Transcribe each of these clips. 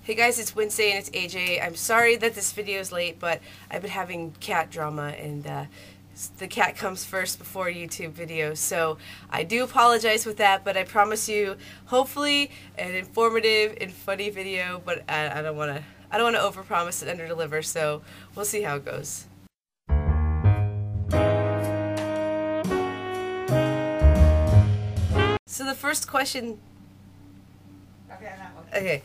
Hey guys, it's Wednesday and it's AJ. I'm sorry that this video is late, but I've been having cat drama and the cat comes first before YouTube videos. So I do apologize with that, but I promise you, hopefully an informative and funny video, but I don't want to overpromise and underdeliver, so we'll see how it goes. So the first question... Okay.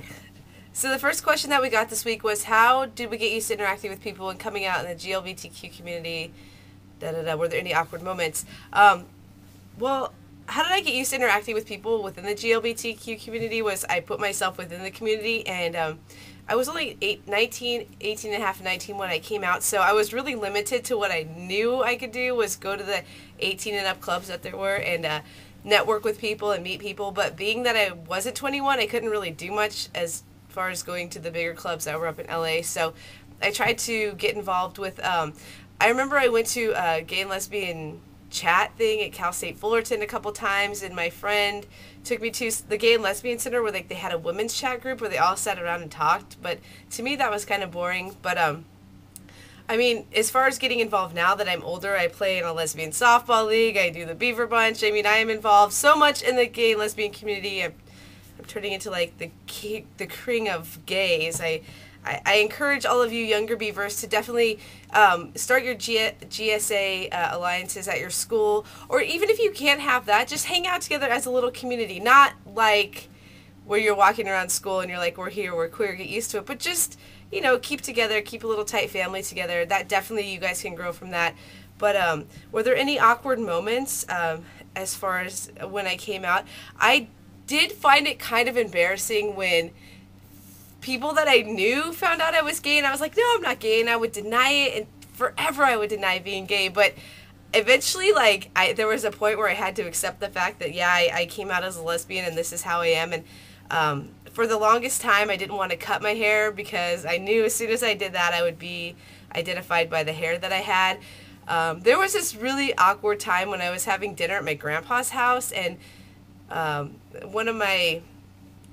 So the first question that we got this week was, how did we get used to interacting with people and coming out in the GLBTQ community? Were there any awkward moments? Well, how did I get used to interacting with people within the GLBTQ community was I put myself within the community, and I was only 18 and a half, 19 when I came out, so I was really limited to what I knew I could do was go to the 18 and up clubs that there were and network with people and meet people. But being that I wasn't 21, I couldn't really do much as far as going to the bigger clubs that were up in LA. So I tried to get involved with, I remember I went to a gay and lesbian chat thing at Cal State Fullerton a couple times, and my friend took me to the Gay and Lesbian Center where they had a women's chat group where they all sat around and talked, but to me that was kind of boring. But I mean, as far as getting involved now that I'm older, I play in a lesbian softball league, I do the beaverbunch. I mean, I am involved so much in the gay and lesbian community. I'm turning into like the king of gays. I encourage all of you younger beavers to definitely start your GSA alliances at your school, or even if you can't have that, just hang out together as a little community. Not like where you're walking around school and you're like, we're here, we're queer, get used to it, but just, you know, keep together, keep a little tight family together. That definitely, you guys can grow from that. But were there any awkward moments as far as when I came out? I did find it kind of embarrassing when people that I knew found out I was gay, and I was like, no, I'm not gay, and I would deny it, and forever I would deny being gay. But eventually, like, there was a point where I had to accept the fact that, yeah, I came out as a lesbian and this is how I am. And for the longest time, I didn't want to cut my hair because I knew as soon as I did that, I would be identified by the hair that I had. There was this really awkward time when I was having dinner at my grandpa's house, and one of my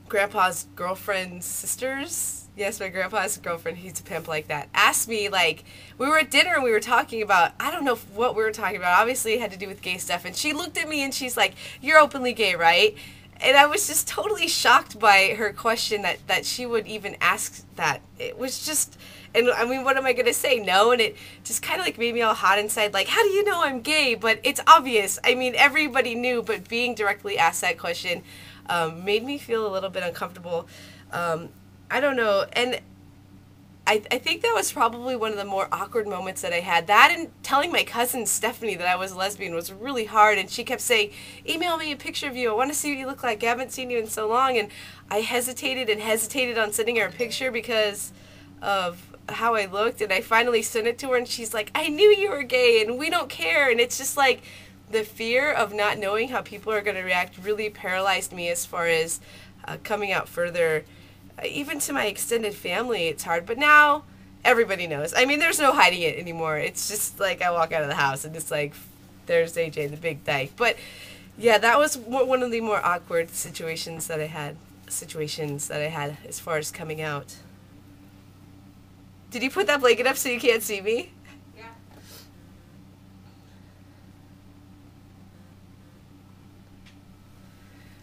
grandpa's girlfriend's sisters, yes, my grandpa's girlfriend, he's a pimp like that, asked me, like, we were at dinner and we were talking about, I don't know what we were talking about, obviously it had to do with gay stuff, and she looked at me and she's like, you're openly gay, right? And I was just totally shocked by her question that she would even ask that. It was just, and I mean, what am I going to say? No? And it just kind of like made me all hot inside, like, how do you know I'm gay? But it's obvious. I mean, everybody knew, but being directly asked that question made me feel a little bit uncomfortable. I don't know. And I think that was probably one of the more awkward moments that I had. That and telling my cousin Stephanie that I was a lesbian was really hard, and she kept saying, email me a picture of you, I want to see what you look like, I haven't seen you in so long. And I hesitated and hesitated on sending her a picture because of how I looked, and I finally sent it to her, and she's like, I knew you were gay and we don't care. And it's just like the fear of not knowing how people are going to react really paralyzed me as far as coming out further. Even to my extended family, it's hard. But now, everybody knows. I mean, there's no hiding it anymore. It's just like I walk out of the house and it's like, there's AJ, the big dyke. But yeah, that was one of the more awkward situations that I had as far as coming out. Did you put that blanket up so you can't see me? Yeah.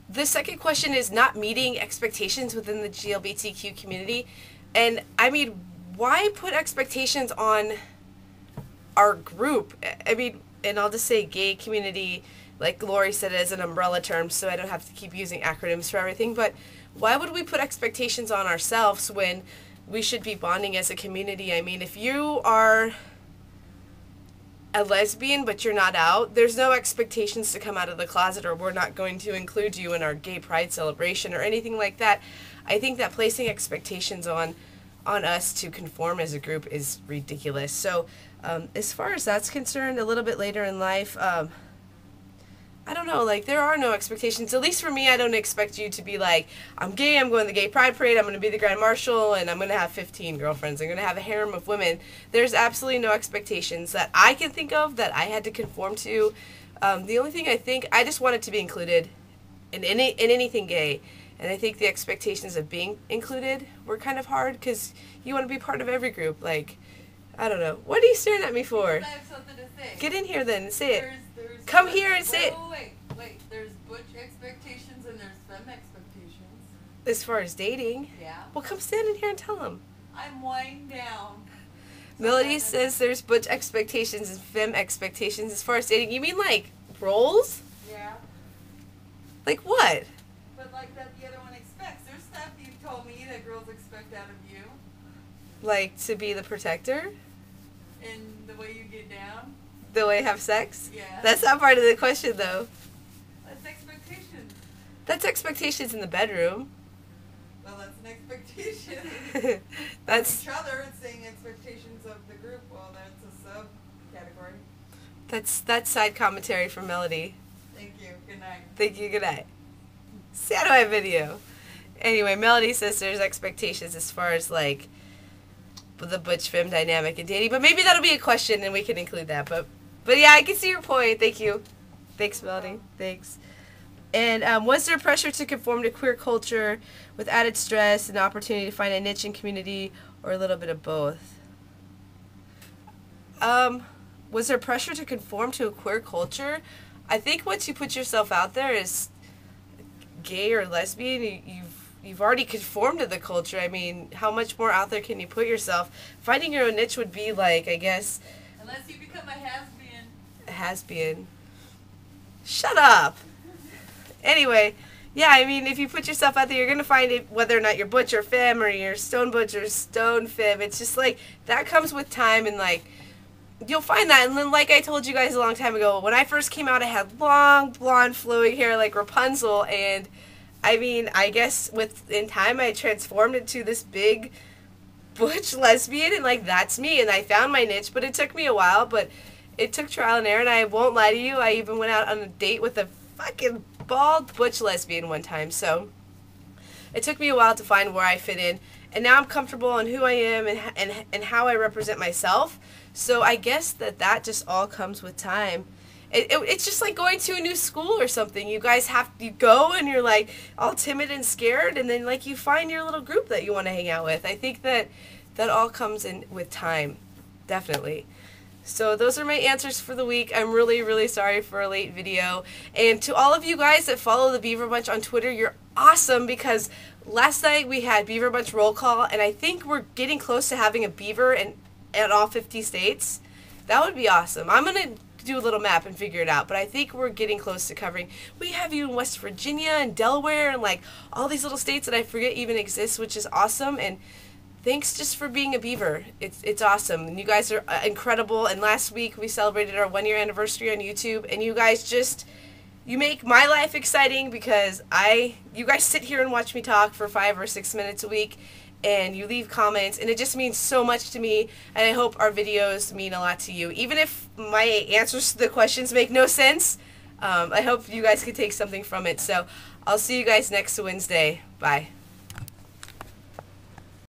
The second question is not meeting expectations within the GLBTQ community. And I mean, why put expectations on our group? I mean, and I'll just say gay community, like Lori said, as an umbrella term, so I don't have to keep using acronyms for everything. But why would we put expectations on ourselves when we should be bonding as a community? I mean, if you are a lesbian but you're not out, there's no expectations to come out of the closet, or we're not going to include you in our gay pride celebration or anything like that. I think that placing expectations on us to conform as a group is ridiculous. So as far as that's concerned, a little bit later in life, I don't know, like, there are no expectations. At least for me, I don't expect you to be like, I'm gay, I'm going to the gay pride parade, I'm going to be the grand marshal, and I'm going to have 15 girlfriends. I'm going to have a harem of women. There's absolutely no expectations that I can think of that I had to conform to. The only thing I just wanted to be included in anything gay. And I think the expectations of being included were kind of hard because you want to be part of every group. Like, I don't know. What are you staring at me for? I have something to say. Get in here then and say it. There's Come here and say it. Wait. There's butch expectations and there's femme expectations. As far as dating? Yeah. Well, come stand in here and tell them. I'm winding down. Melody says there's butch expectations and femme expectations as far as dating. You mean like roles? Yeah. Like what? But like that the other one expects. There's stuff you've told me that girls expect out of you. Like to be the protector? And the way you get down. The way I have sex? Yeah. That's not part of the question though. That's expectations. That's expectations in the bedroom. Well, that's an expectation. That's each other, it's saying expectations of the group. Well, that's a subcategory. that's side commentary from Melody. Thank you. Good night. Thank you. Good night. See how do I video? Anyway, Melody says there's expectations as far as like the butch femme dynamic in dating, but maybe that'll be a question and we can include that. But yeah, I can see your point. Thank you. Thanks, Melody. Thanks. And was there pressure to conform to queer culture with added stress and opportunity to find a niche in community, or a little bit of both? Was there pressure to conform to a queer culture? I think once you put yourself out there as gay or lesbian, you've already conformed to the culture. I mean, how much more out there can you put yourself? Finding your own niche would be like, I guess... Unless you become a has-been. A has-been. Shut up! Anyway, yeah, I mean, if you put yourself out there, you're going to find it, whether or not you're butch or femme, or you're stone butch or stone femme. It's just like, that comes with time, and like, you'll find that. And then, like I told you guys a long time ago, when I first came out, I had long, blonde, flowing hair like Rapunzel, and I mean, I guess in time, I transformed into this big butch lesbian, and like, that's me, and I found my niche, but it took me a while, but it took trial and error, and I won't lie to you, I even went out on a date with a fucking bald butch lesbian one time, so it took me a while to find where I fit in, and now I'm comfortable in who I am and how I represent myself, so I guess that just all comes with time. It's just like going to a new school or something. You guys you go and you're like all timid and scared, and then like you find your little group that you want to hang out with. I think that all comes in with time, definitely. So those are my answers for the week. I'm really, really sorry for a late video. And to all of you guys that follow the Beaver Bunch on Twitter, you're awesome, because last night we had Beaver Bunch roll call, and I think we're getting close to having a beaver in all 50 states. That would be awesome. I'm going to do a little map and figure it out, but I think we're getting close to covering. We have you in West Virginia and Delaware and like all these little states that I forget even exist, which is awesome. And thanks just for being a beaver. It's awesome. And you guys are incredible. And last week we celebrated our 1-year anniversary on YouTube, and you guys you make my life exciting, because you guys sit here and watch me talk for 5 or 6 minutes a week, and you leave comments, and it just means so much to me, and I hope our videos mean a lot to you. Even if my answers to the questions make no sense, I hope you guys can take something from it. So I'll see you guys next Wednesday. Bye.